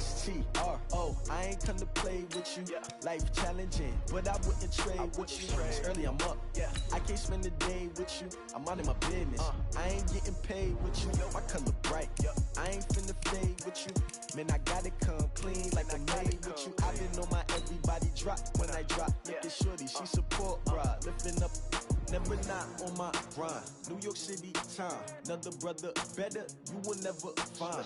S-T-R-O. I ain't come to play with you. Life challenging, but I wouldn't trade with you. It's early, I'm up. I can't spend the day with you. I'm out of my business. I ain't getting paid with you. My color bright. I ain't finna fade with you. Man, I gotta come clean like I made with you. I been on my everybody drop when I drop. Look at shorty, she support, bruh. Lifting up, never not on my grind. New York City time, another brother better, you will never find.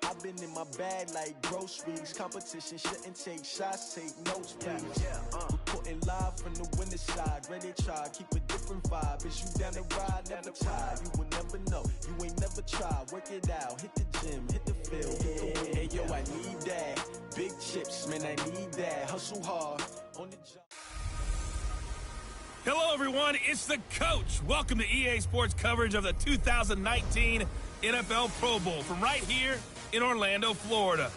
I've been in my bag like groceries. Competition shouldn't take shots, take notes, please. Reporting live from the winter side. Ready to try, keep a different vibe. Is you down the ride, never tired. You will never know, you ain't never tried. Work it out, hit the gym, hit the field. Hey, yo, I need that. Big chips, man, I need that. Hustle hard on the job. Hello, everyone. It's the coach. Welcome to EA Sports coverage of the 2019 NFL Pro Bowl from right here in Orlando, Florida.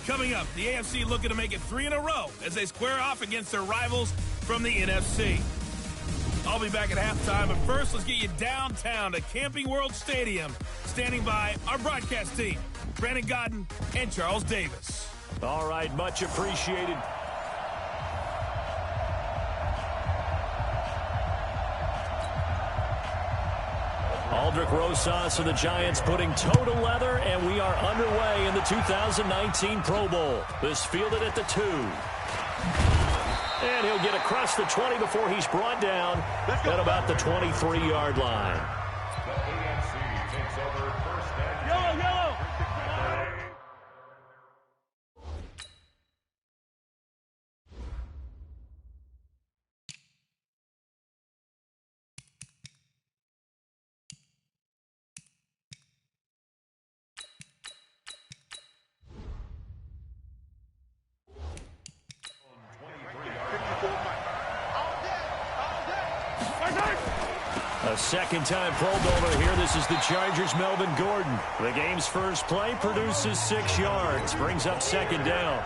Coming up, the AFC looking to make it 3 in a row as they square off against their rivals from the NFC. I'll be back at halftime, but first, let's get you downtown to Camping World Stadium. Standing by our broadcast team, Brandon Godden and Charles Davis. All right, much appreciated. Aldrick Rosas of the Giants putting toe to leather, and we are underway in the 2019 Pro Bowl. This fielded at the 2. And he'll get across the 20 before he's brought down at about the 23-yard line. Yellow! A second-time Pro Bowler here. This is the Chargers' Melvin Gordon. The game's first play produces 6 yards. Brings up second down.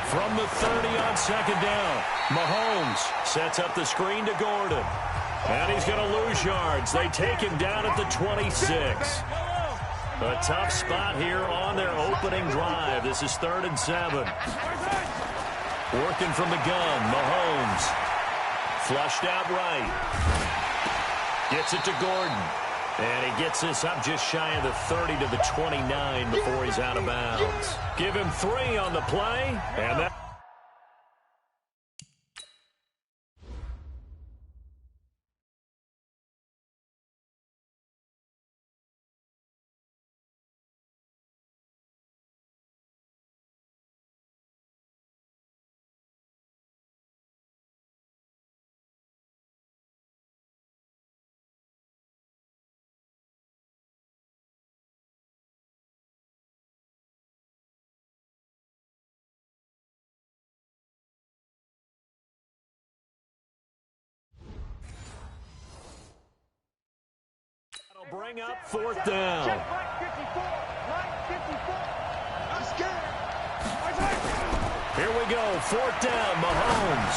From the 30 on second down, Mahomes sets up the screen to Gordon. And he's going to lose yards. They take him down at the 26. A tough spot here on their opening drive. This is 3rd and 7. Working from the gun, Mahomes. Flushed out right. Gets it to Gordon. And he gets this up just shy of the 30 to the 29 before he's out of bounds. Give him 3 on the play. And that... bring up 4th down. Here we go, 4th down, Mahomes.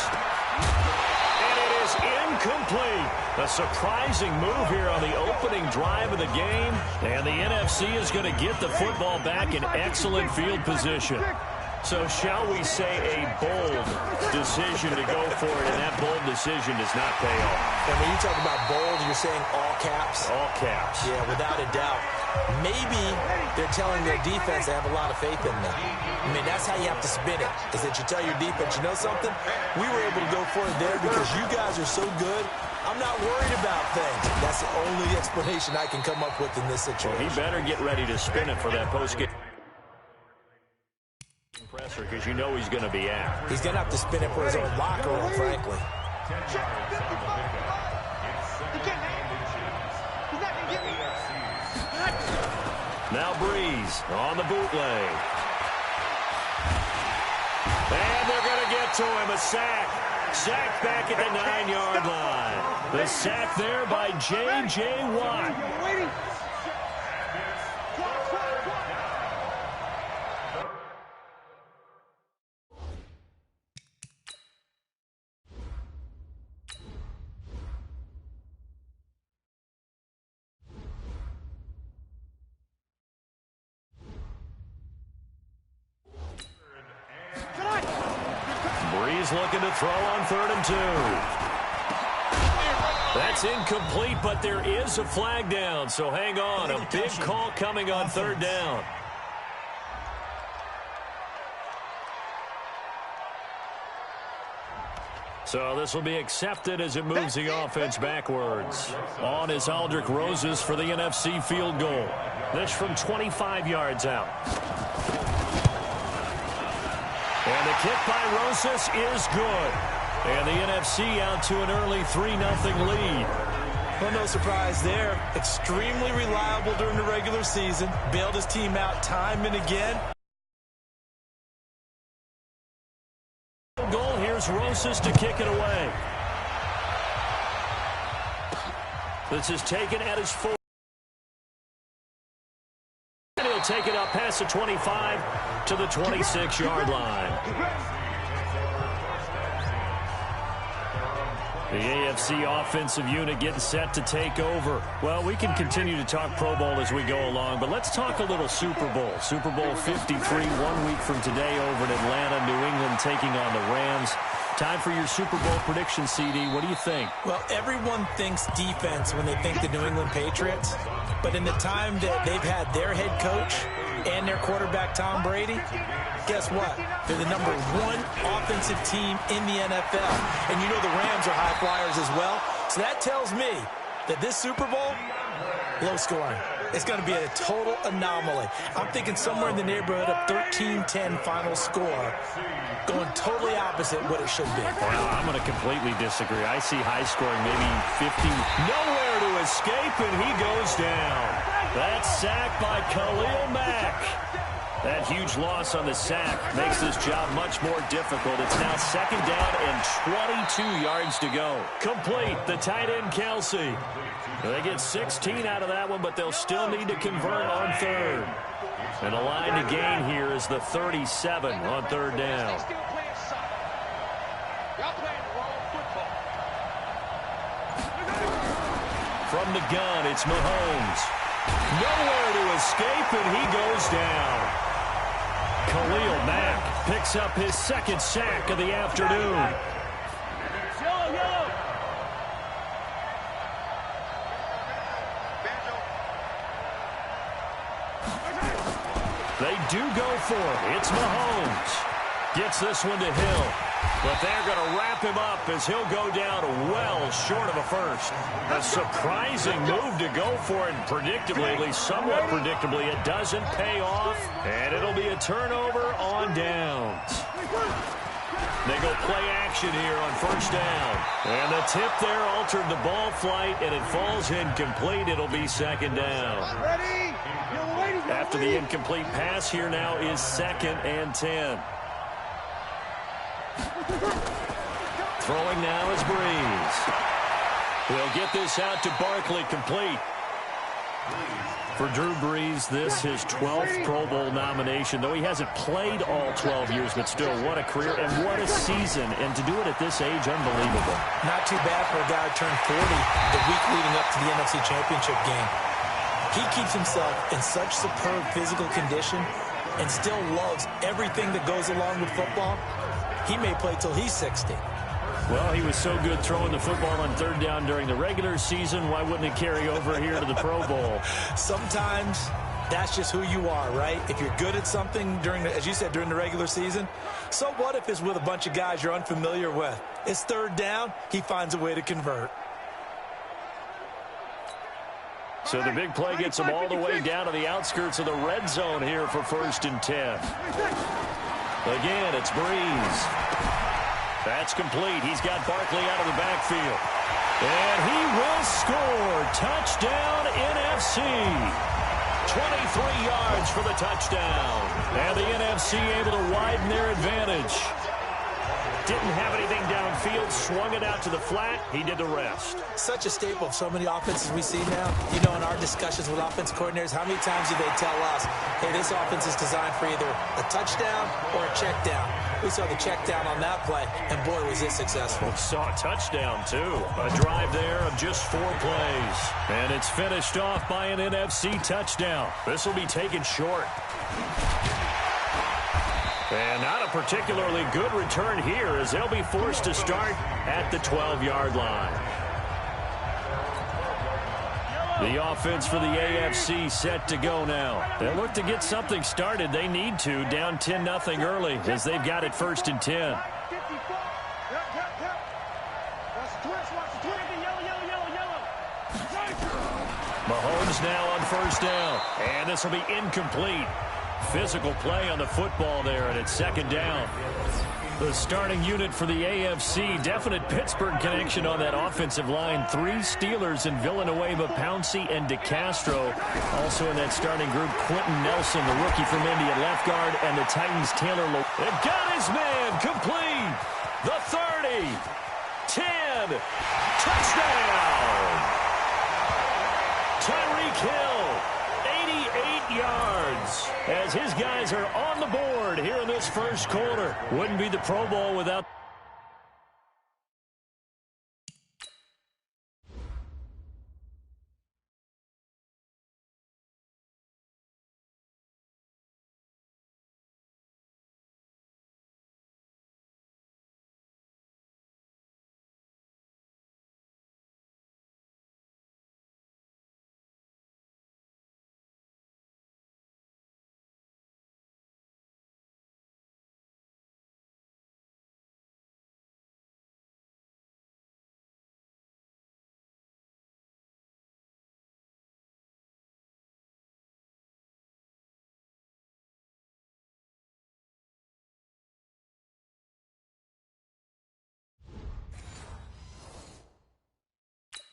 And it is incomplete. A surprising move here on the opening drive of the game. And the NFC is going to get the football back in excellent field position. So shall we say a bold decision to go for it, and that bold decision does not pay off. And when you talk about bold, you're saying all caps? All caps. Yeah, without a doubt. Maybe they're telling their defense they have a lot of faith in them. I mean, that's how you have to spin it, is that you tell your defense, you know something? We were able to go for it there because you guys are so good. I'm not worried about things. That's the only explanation I can come up with in this situation. Well, he better get ready to spin it for that post-game presser, because you know he's going to be out. He's going to have to spin it for his own locker room, frankly. Now Breeze on the bootleg. And they're going to get to him. A sack. Sack back at the 9-yard line. The sack there by J.J. Watt. is looking to throw on 3rd and 2. That's incomplete, but there is a flag down, so hang on. A big call coming on 3rd down. So this will be accepted as it moves the offense backwards. On is Aldrick Rosas for the NFC field goal. This from 25 yards out. And the kick by Rosas is good. And the NFC out to an early 3-0 lead. Well, no surprise there. Extremely reliable during the regular season. Bailed his team out time and again. Goal, here's Rosas to kick it away. This is taken at his 4. And he'll take it up past the 25 to the 26-yard line. The AFC offensive unit getting set to take over. Well, we can continue to talk Pro Bowl as we go along, but let's talk a little Super Bowl. Super Bowl 53, 1 week from today over in Atlanta, New England taking on the Rams. Time for your Super Bowl prediction, CD. What do you think? Well, everyone thinks defense when they think the New England Patriots, but in the time that they've had their head coach and their quarterback, Tom Brady, guess what? They're the #1 offensive team in the NFL. And you know the Rams are high flyers as well. So that tells me that this Super Bowl, low scoring. It's going to be a total anomaly. I'm thinking somewhere in the neighborhood of 13-10 final score, going totally opposite what it should be. Well, I'm going to completely disagree. I see high scoring, maybe 50. Nowhere to escape, and he goes down. That's sacked by Khalil Mack. That huge loss on the sack makes this job much more difficult. It's now 2nd down and 22 yards to go. Complete, the tight end Kelsey. They get 16 out of that one, but they'll still need to convert on 3rd. And the line to gain here is the 37 on 3rd down. From the gun, it's Mahomes. Nowhere to escape, and he goes down. Khalil Mack picks up his 2nd sack of the afternoon. They do go for it. It's Mahomes. Gets this one to Hill. But they're going to wrap him up as he'll go down well short of a first. A surprising move to go for it. Predictably, at least somewhat predictably, it doesn't pay off. And it'll be a turnover on downs. They go play action here on 1st down. And the tip there altered the ball flight, and it falls incomplete. It'll be 2nd down. After the incomplete pass, here now is 2nd and 10. Throwing now is Brees. He'll get this out to Barkley, complete. For Drew Brees, this his 12th Pro Bowl nomination, though he hasn't played all 12 years, but still, what a career and what a season. And to do it at this age, unbelievable. Not too bad for a guy who turned 40 the week leading up to the NFC Championship game. He keeps himself in such superb physical condition and still loves everything that goes along with football. He may play till he's 60. Well, he was so good throwing the football on 3rd down during the regular season. Why wouldn't it carry over here to the Pro Bowl? Sometimes that's just who you are, right? If you're good at something during, as you said, during the regular season, so what if it's with a bunch of guys you're unfamiliar with? It's 3rd down. He finds a way to convert. So the big play gets him all the way down to the outskirts of the red zone here for 1st and 10. Again, it's Brees. That's complete. He's got Barkley out of the backfield. And he will score. Touchdown, NFC. 23 yards for the touchdown. And the NFC able to widen their advantage. Didn't have anything downfield, swung it out to the flat. He did the rest. Such a staple of so many offenses we see now. You know, in our discussions with offense coordinators, how many times do they tell us, hey, this offense is designed for either a touchdown or a check down. We saw the check down on that play, and boy, was it successful. We saw a touchdown, too. A drive there of just 4 plays. And it's finished off by an NFC touchdown. This will be taken short. And not a particularly good return here as they'll be forced to start at the 12-yard line. The offense for the AFC set to go now. They look to get something started. They need to, down 10-0 early as they've got it 1st and 10. Mahomes now on 1st down. And this will be incomplete. Physical play on the football there, and it's 2nd down. The starting unit for the AFC, definite Pittsburgh connection on that offensive line. 3 Steelers in Villanueva, Pouncey, and DeCastro. Also in that starting group, Quentin Nelson, the rookie from Indy at left guard, and the Titans' Taylor Lowe. They've got his man complete. The 30, 10, touchdown. Tyreek Hill, 88 yards, as his guys are on the board here in this first quarter. Wouldn't be the Pro Bowl without...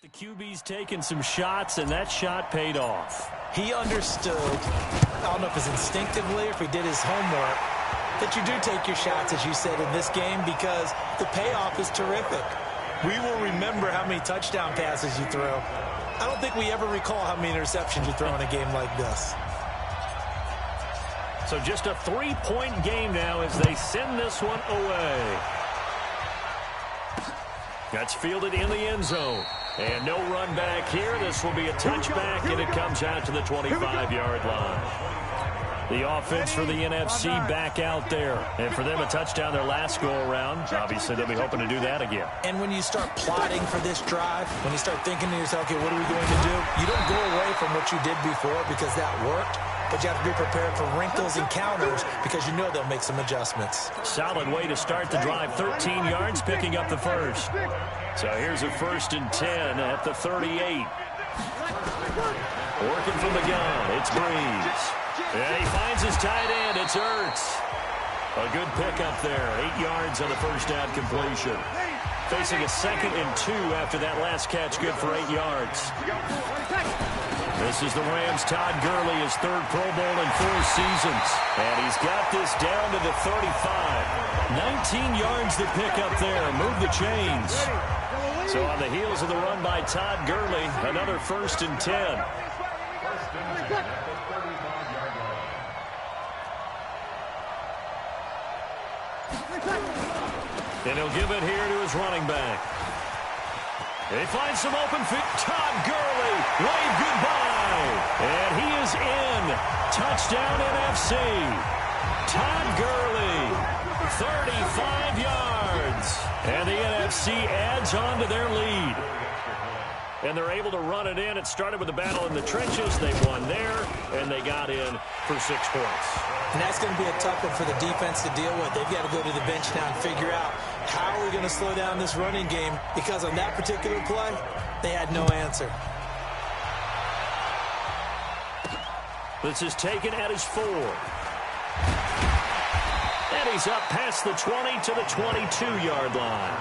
The QB's taking some shots, and that shot paid off. He understood, I don't know if it's instinctively or if he did his homework, that you do take your shots, as you said, in this game because the payoff is terrific. We will remember how many touchdown passes you throw. I don't think we ever recall how many interceptions you throw in a game like this. So just a 3-point game now as they send this one away. That's fielded in the end zone. And no run back here. This will be a touchback, and it comes out to the 25-yard line. The offense for the NFC back out there. And for them, a touchdown their last go-around. Obviously, they'll be hoping to do that again. And when you start plotting for this drive, when you start thinking to yourself, okay, what are we going to do? You don't go away from what you did before because that worked. But you have to be prepared for wrinkles and counters because you know they'll make some adjustments. Solid way to start the drive. 13 yards, picking up the first. So here's a 1st and 10 at the 38. Working from the gun, it's Breeze. And he finds his tight end, it's Ertz. A good pickup there, 8 yards on the first down completion. Facing a 2nd and 2 after that last catch, good for 8 yards. This is the Rams' Todd Gurley, his 3rd Pro Bowl in 4 seasons. And he's got this down to the 35. 19 yards to pick up there. Move the chains. So on the heels of the run by Todd Gurley, another 1st and 10. And he'll give it here to his running back. He finds some open feet. Todd Gurley, wave goodbye. And he is in. Touchdown NFC. Todd Gurley, 35 yards. And the NFC adds on to their lead. And they're able to run it in. It started with a battle in the trenches. They won there, and they got in for 6 points. And that's going to be a tough one for the defense to deal with. They've got to go to the bench now and figure out how are we going to slow down this running game, because on that particular play, they had no answer. This is taken at his 4. And he's up past the 20 to the 22-yard line.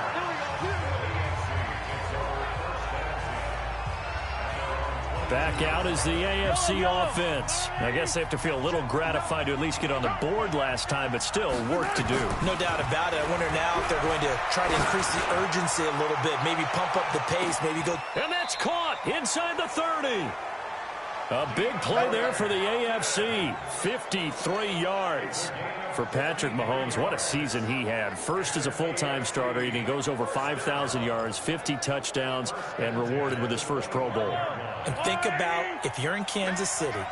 Back out is the AFC offense. I guess they have to feel a little gratified to at least get on the board last time, but still work to do. No doubt about it. I wonder now if they're going to try to increase the urgency a little bit, maybe pump up the pace, maybe go. And that's caught inside the 30. A big play there for the AFC. 53 yards for Patrick Mahomes. What a season he had. First as a full-time starter, and he goes over 5,000 yards, 50 touchdowns, and rewarded with his first Pro Bowl. And think about if you're in Kansas City,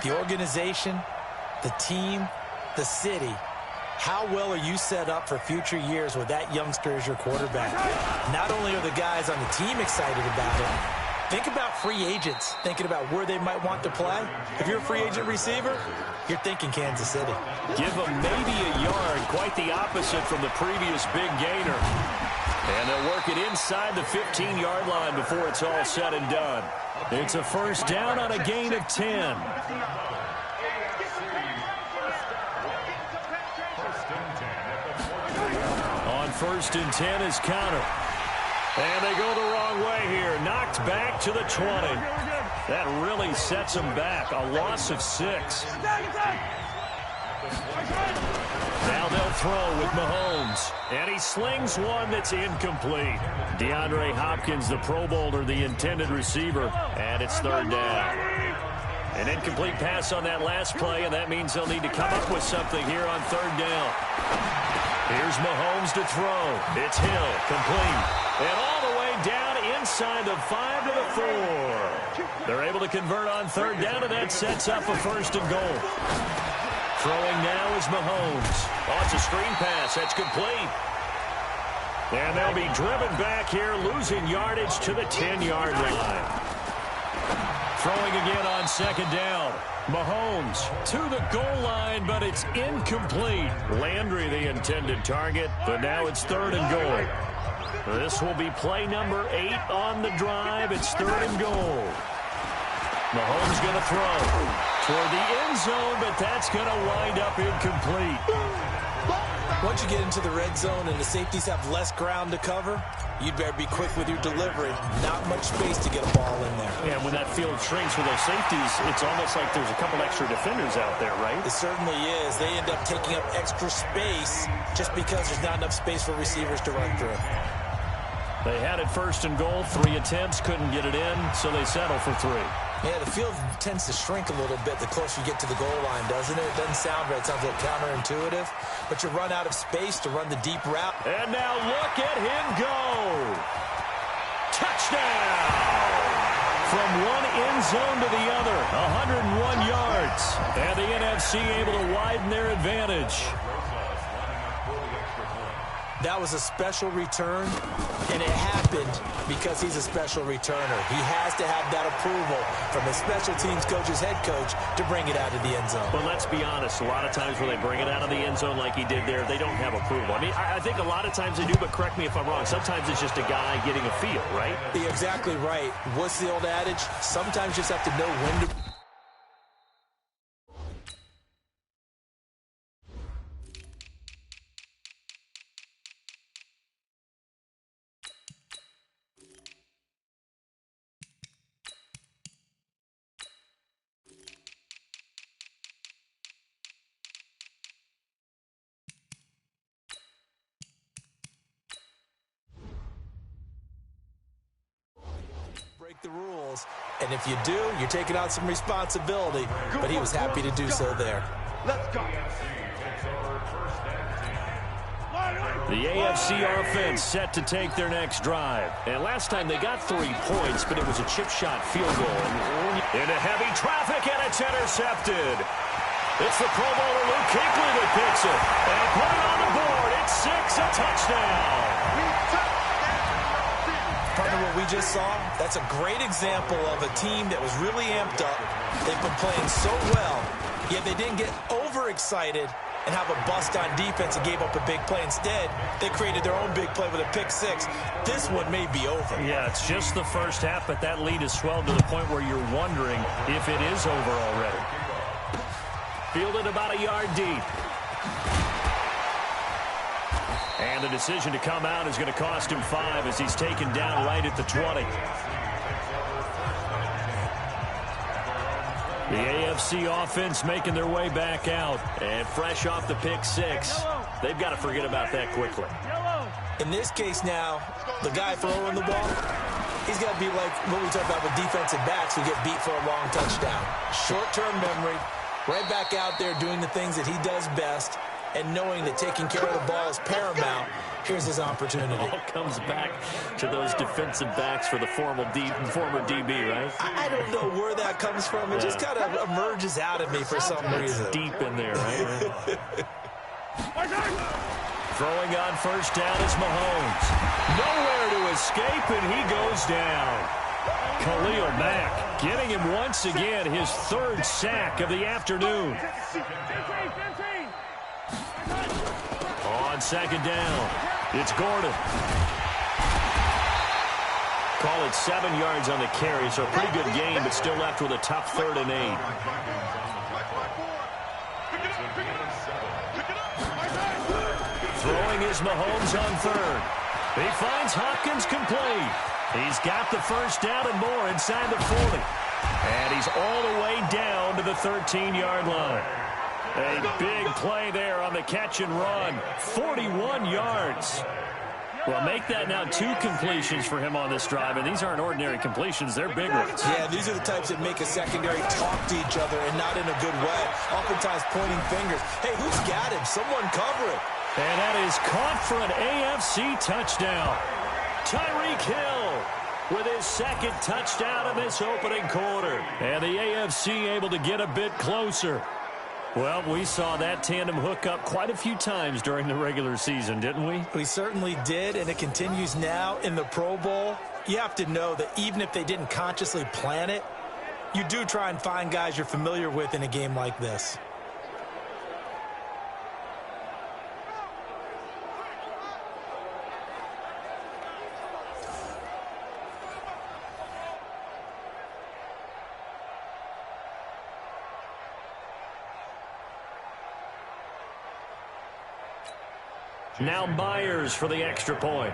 the organization, the team, the city, How well are you set up for future years with that youngster as your quarterback? Not only are the guys on the team excited about it, think about free agents, thinking about where they might want to play. If you're a free agent receiver, you're thinking Kansas City. Give them maybe a yard, quite the opposite from the previous big gainer. And they'll work it inside the 15-yard line before it's all said and done. It's a first down on a gain of 10. On first and 10 is counter. And they go the wrong way here. Knocked back to the 20. That really sets them back. A loss of 6. Now they'll throw with Mahomes. And he slings one that's incomplete. DeAndre Hopkins, the Pro Bowler, the intended receiver. And it's third down. An incomplete pass on that last play, and that means they'll need to come up with something here on third down. Here's Mahomes to throw. It's Hill, complete. And all the way down inside the 5 to the 4. They're able to convert on third down, and that sets up a first and goal. Throwing now is Mahomes. Oh, it's a screen pass. That's complete. And they'll be driven back here, losing yardage to the 10-yard line. Throwing again on second down. Mahomes to the goal line, but it's incomplete. Landry, the intended target, but now it's third and goal. This will be play number 8 on the drive. It's third and goal. Mahomes going to throw toward the end zone, but that's going to wind up incomplete. Once you get into the red zone and the safeties have less ground to cover, you'd better be quick with your delivery. Not much space to get a ball in there. Yeah, when that field shrinks with those safeties, it's almost like there's a couple extra defenders out there, right? It certainly is. They end up taking up extra space just because there's not enough space for receivers to run through. They had it first and goal, 3 attempts, couldn't get it in, so they settle for 3. Yeah, the field tends to shrink a little bit the closer you get to the goal line, doesn't it? It doesn't sound right. It sounds a little counterintuitive. But you run out of space to run the deep route. And now look at him go. Touchdown! From one end zone to the other, 101 yards. And the NFC able to widen their advantage. That was a special return, and it happened because he's a special returner. He has to have that approval from his special teams coach's head coach to bring it out of the end zone. But let's be honest, a lot of times when they bring it out of the end zone like he did there, they don't have approval. I mean, I think a lot of times they do, but correct me if I'm wrong. Sometimes it's just a guy getting a feel, right? You're exactly right. What's the old adage? Sometimes you just have to know when to... break the rules, and if you do, you're taking on some responsibility, but he was happy to do so there. Let's go. The AFC offense set to take their next drive. And last time they got 3 points, but it was a chip shot field goal. Into heavy traffic, and it's intercepted. It's the Pro Bowler Luke Kuechly that picks it. And put it on the board. It's 6, a touchdown. Partner, what we just saw, that's a great example of a team that was really amped up. They've been playing so well, yet they didn't get overexcited and have a bust on defense and gave up a big play. Instead, they created their own big play with a pick 6. This one may be over. Yeah, it's just the first half, but that lead has swelled to the point where you're wondering if it is over already. Fielded about a yard deep. And the decision to come out is going to cost him 5 as he's taken down right at the 20. The AFC offense making their way back out. And fresh off the pick 6, they've got to forget about that quickly. In this case now, the guy throwing the ball, he's got to be like what we talk about with defensive backs who get beat for a long touchdown. Short-term memory, right back out there doing the things that he does best, and knowing that taking care of the ball is paramount. Here's his opportunity. It all comes back to those defensive backs for the former DB, right? I don't know where that comes from. It just kind of emerges out of me for some reason. Deep in there, right? Throwing on first down is Mahomes. Nowhere to escape, and he goes down. Khalil Mack getting him once again his third sack of the afternoon. On second down, it's Gordon. Call it 7 yards on the carry, so a pretty good game, but still left with a tough 3rd and 8. Throwing is Mahomes on 3rd. He finds Hopkins complete. He's got the first down and more inside the 40. And he's all the way down to the 13-yard line. A big play there on the catch and run. 41 yards. Well, make that now 2 completions for him on this drive, and these aren't ordinary completions. They're big ones. Yeah, these are the types that make a secondary talk to each other and not in a good way. Oftentimes pointing fingers. Hey, who's got him? Someone cover it. And that is caught for an AFC touchdown. Tyreek Hill with his 2nd touchdown in this opening quarter. And the AFC able to get a bit closer. Well, we saw that tandem hook up quite a few times during the regular season, didn't we? We certainly did, and it continues now in the Pro Bowl. You have to know that even if they didn't consciously plan it, you do try and find guys you're familiar with in a game like this. Now Myers for the extra point.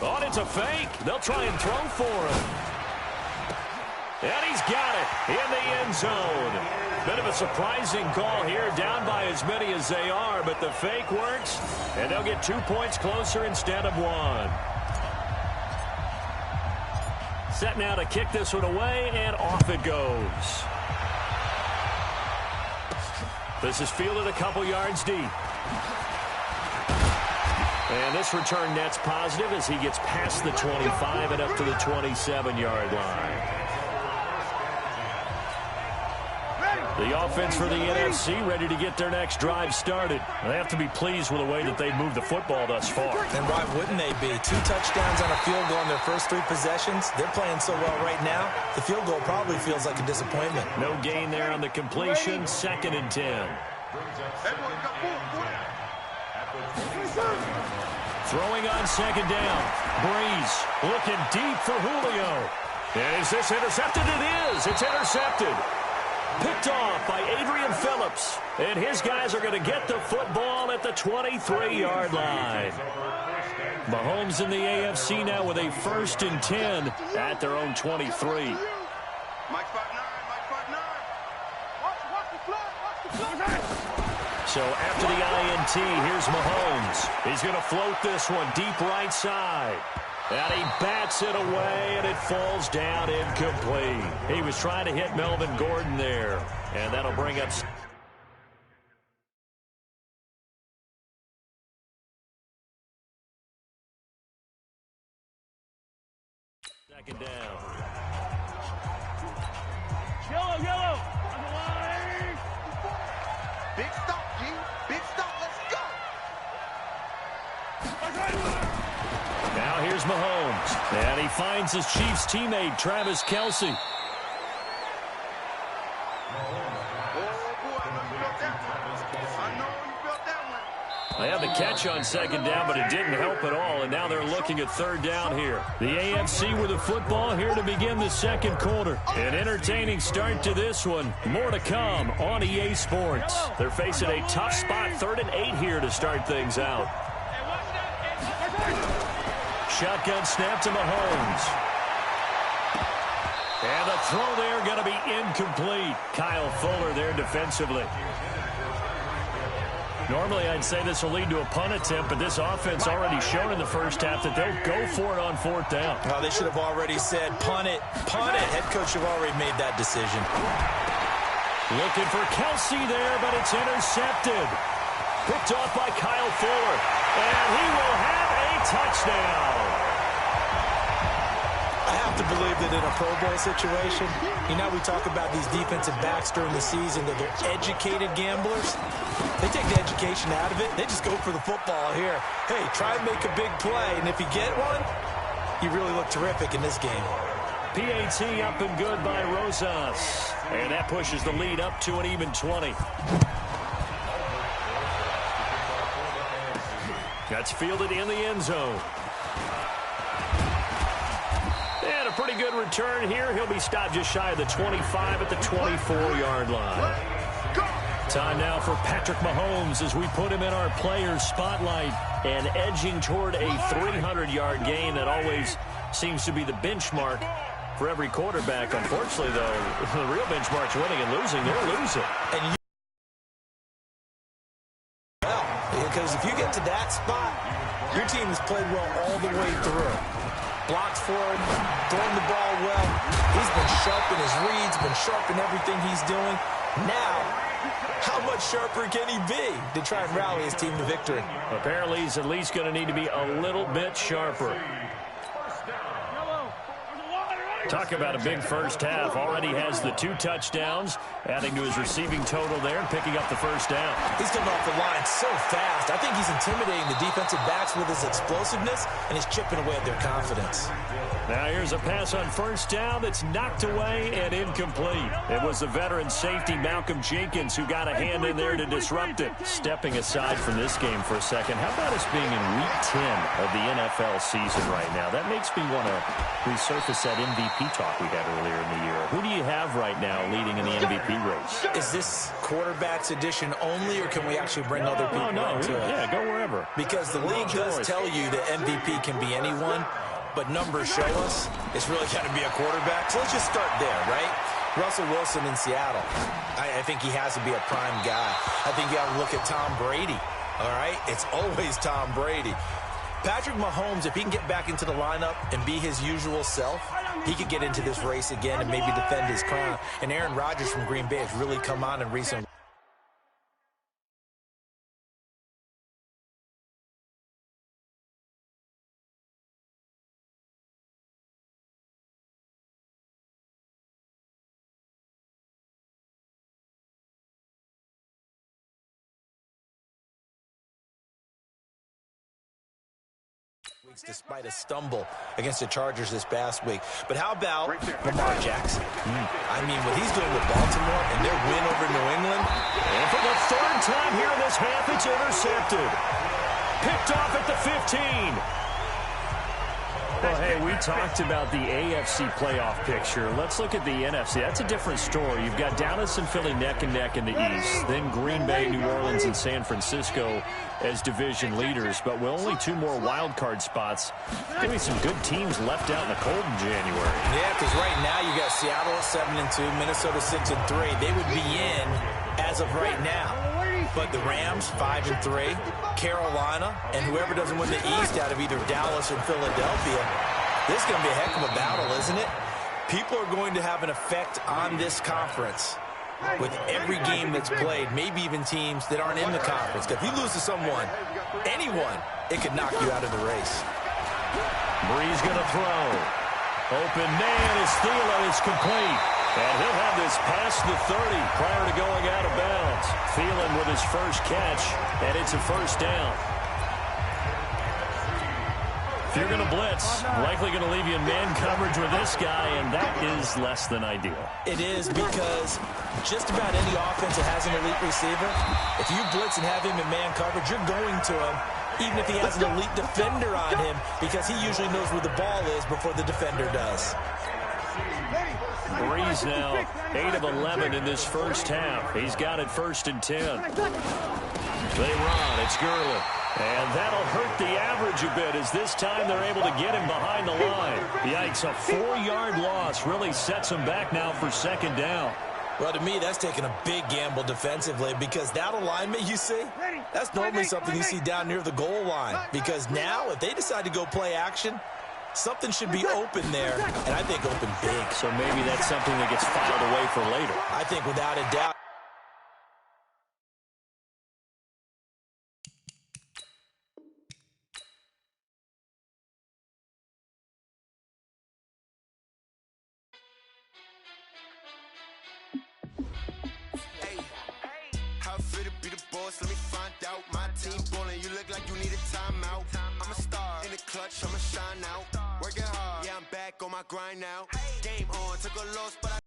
Oh, it's a fake. They'll try and throw for him. And he's got it in the end zone. Bit of a surprising call here, down by as many as they are, but the fake works, and they'll get 2 points closer instead of 1. Set now to kick this one away, and off it goes. This is fielded a couple yards deep. And this return net's positive as he gets past the 25 and up to the 27-yard line. The offense for the NFC ready to get their next drive started. They have to be pleased with the way that they've moved the football thus far. And why wouldn't they be? 2 touchdowns on a field goal in their first 3 possessions. They're playing so well right now, the field goal probably feels like a disappointment. No gain there on the completion. 2nd and 10. Throwing on 2nd down. Breeze looking deep for Julio. Is this intercepted? It is. It's intercepted. Picked off by Adrian Phillips. And his guys are going to get the football at the 23-yard line. Mahomes in the AFC now with a 1st and 10 at their own 23. So after the INT, here's Mahomes. He's going to float this one deep right side. And he bats it away, and it falls down incomplete. He was trying to hit Melvin Gordon there. And that'll bring up... Second down. Yellow. On the line. Big stop, G. Big stop. Let's go. Now here's Mahomes. And he finds his Chiefs teammate, Travis Kelce. They had the catch on 2nd down, but it didn't help at all, and now they're looking at 3rd down here. The AFC with the football here to begin the 2nd quarter. An entertaining start to this one. More to come on EA Sports. They're facing a tough spot, 3rd and 8 here to start things out. Shotgun snap to Mahomes. And the throw there going to be incomplete. Kyle Fuller there defensively. Normally, I'd say this will lead to a punt attempt, but this offense already shown in the first half that they'll go for it on 4th down. Oh, they should have already said, punt it, punt it. Head coach have already made that decision. Looking for Kelce there, but it's intercepted. Picked off by Kyle Fuller, and he will have a touchdown. I have have to believe that in a Pro Bowl situation, you know, we talk about these defensive backs during the season, that they're educated gamblers. They take the education out of it. They just go for the football here. Hey, try and make a big play, and if you get one, you really look terrific in this game. PAT up and good by Rosas. And that pushes the lead up to an even 20. That's fielded in the end zone. And a pretty good return here. He'll be stopped just shy of the 25 at the 24-yard line. Time now for Patrick Mahomes as we put him in our players' spotlight and edging toward a 300-yard gain that always seems to be the benchmark for every quarterback. Unfortunately, though, the real benchmark's winning and losing. They're losing. And because if you get to that spot, your team has played well all the way through. Blocks for him, throwing the ball well. He's been sharp in his reads, been sharp in everything he's doing. Now, how much sharper can he be to try and rally his team to victory? Apparently, he's at least going to need to be a little bit sharper. Talk about a big first half. Already has the 2 touchdowns, adding to his receiving total there and picking up the first down. He's coming off the line so fast. I think he's intimidating the defensive backs with his explosiveness, and he's chipping away at their confidence. Now here's a pass on first down that's knocked away and incomplete. It was the veteran safety Malcolm Jenkins who got a hand in there to disrupt it. Stepping aside from this game for a second, how about us being in Week 10 of the NFL season right now? That makes me want to resurface that MVP talk we had earlier in the year. Who do you have right now leading in the MVP race? Is this quarterbacks edition only, or can we actually bring other people into it? Yeah, go wherever. Because the league does tell you that MVP can be anyone, but numbers show us it's really got to be a quarterback. So let's just start there, right? Russell Wilson in Seattle. I think he has to be a prime guy. I think you have to look at Tom Brady, all right? It's always Tom Brady. Patrick Mahomes, if he can get back into the lineup and be his usual self, he could get into this race again and maybe defend his crown. And Aaron Rodgers from Green Bay has really come on in recent weeks despite a stumble against the Chargers this past week. But how about Lamar Jackson? I mean, what he's doing with Baltimore and their win over New England. And for the 3rd time here in this half, it's intercepted. Picked off at the 15. Well, hey, we talked about the AFC playoff picture. Let's look at the NFC. That's a different story. You've got Dallas and Philly neck and neck in the East. Then Green Bay, New Orleans, and San Francisco as division leaders. But with only 2 more wild card spots, going to be some good teams left out in the cold in January. Yeah, because right now you got Seattle at 7-2, Minnesota 6-3. They would be in as of right now. But the Rams, 5-3, Carolina, and whoever doesn't win the East out of either Dallas or Philadelphia, this is going to be a heck of a battle, isn't it? People are going to have an effect on this conference with every game that's played, maybe even teams that aren't in the conference. If you lose to someone, anyone, it could knock you out of the race. Brees going to throw. Open man is Thielen. It's complete. And he'll have this past the 30 prior to going out of bounds. Thielen with his first catch, and it's a first down. If you're going to blitz, likely going to leave you in man coverage with this guy, and that is less than ideal. It is, because just about any offense that has an elite receiver, if you blitz and have him in man coverage, you're going to him, even if he has an elite defender on him, because he usually knows where the ball is before the defender does. Brees now 8 of 11 in this first half. He's got it 1st and 10. They run. It's Gurley. And that'll hurt the average a bit as this time they're able to get him behind the line. Yikes, a 4-yard loss really sets him back now for 2nd down. Well, to me, that's taking a big gamble defensively, because that alignment you see, that's normally something you see down near the goal line. Because now, if they decide to go play action, something should be open there, and I think open big. So maybe that's something that gets filed away for later. I think without a doubt. to be the boss, let me find out. My team ballin', you look like you need a timeout. I'm a star, in the clutch, I'ma shine out. Working hard, yeah, I'm back on my grind now. Game on, took a loss, but I